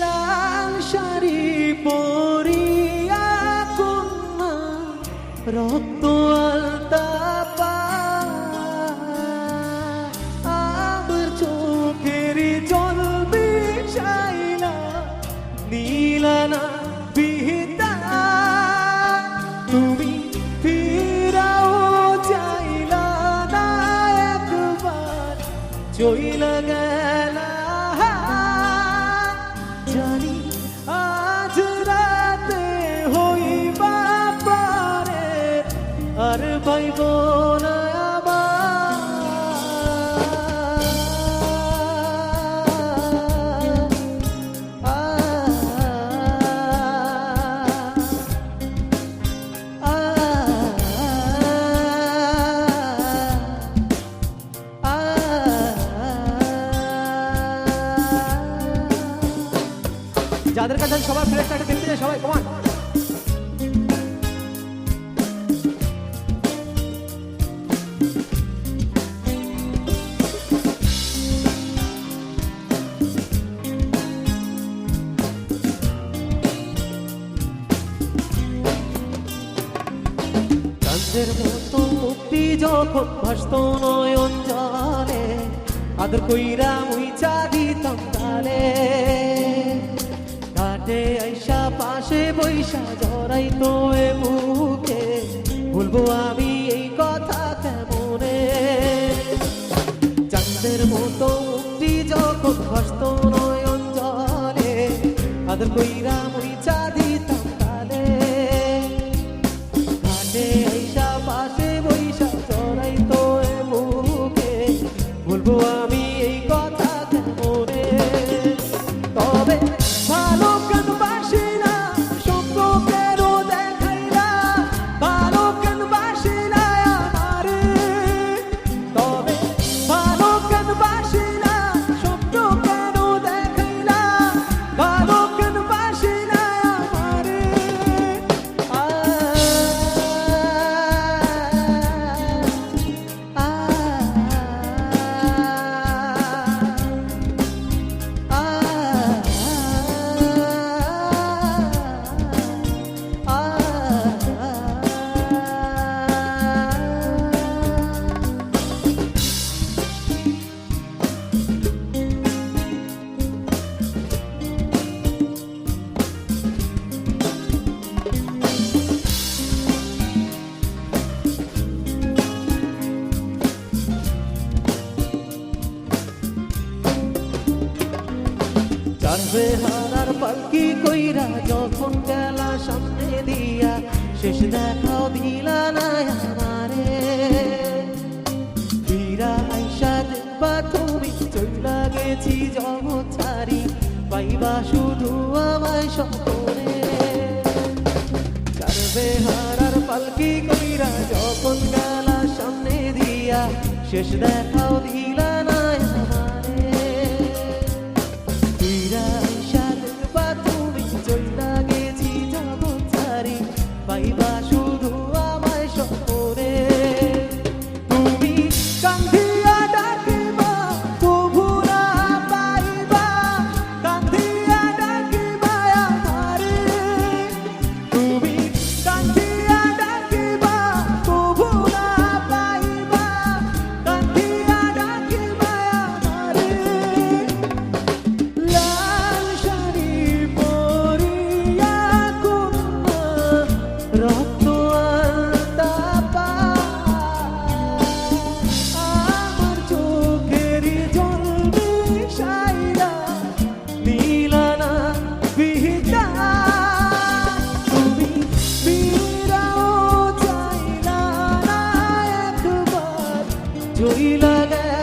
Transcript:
লাল শাড়ি পরিয়া কন্যা রক্ত আলতা পা আমার চোখের জল বিষাইলা নীলানা বিহিতা তুমি ফিরাও চাইলা না একবার চইলা গেলা জানি আজ রাতে হইবা পারে আর পাইব না যাদের কাছে সবার ফ্লেক্সটা দেখতে যায় সবাই কমান চাঁদের মতো মুক্তি যখন ভাসত নয়ন জলে আদর কইরা মুইচা দিতাম তালে ঘাটে আইসা পাশে বৈশা জড়াই তো এ বুকে বলবো আমি এই কথা কেমনে চাঁদের মতো মুক্তি যখন ভাসত নয়ন জলে আদর কইরা মুইচা দিতাম তালে ঘাটে আইসা পাশে বৈশা জড়াই তো এ বুকে বলবো আমি এই কথা কেমনে তবে ভালো কেন বাসি না স্বপ্ন কেন দেখাইলা ভালো কেন বাসি না আমারে তবে ভালো কেন বাসি না স্বপ্ন কেন দেখাইলা ভালো কেন বাসি না আমারে চারবে হারার পালকি কইরা যখন গেলা সামনে দিয়া শেষ দেখাও দিলা না আমারে ফিরা আইসা দেখবা তুমি চইলা গেছি জগৎ ছাড়ি পাইবা শুধু আমায় স্বপ্নে চারবে হারার পালকি কইরা যখন গেলা সামনে দিয়া শেষ দেখাও দিলা না আমারে পাইবা শুধু আমায় স্বপ্নে তুমি কান্দিয়া ডাকিবা তবু না পাইবা কান্দিয়া ডাকিবা আমারে তুমি কান্দিয়া ডাকিবা তবু না পাইবা কান্দিয়া ডাকিবা ভুইলা গেলা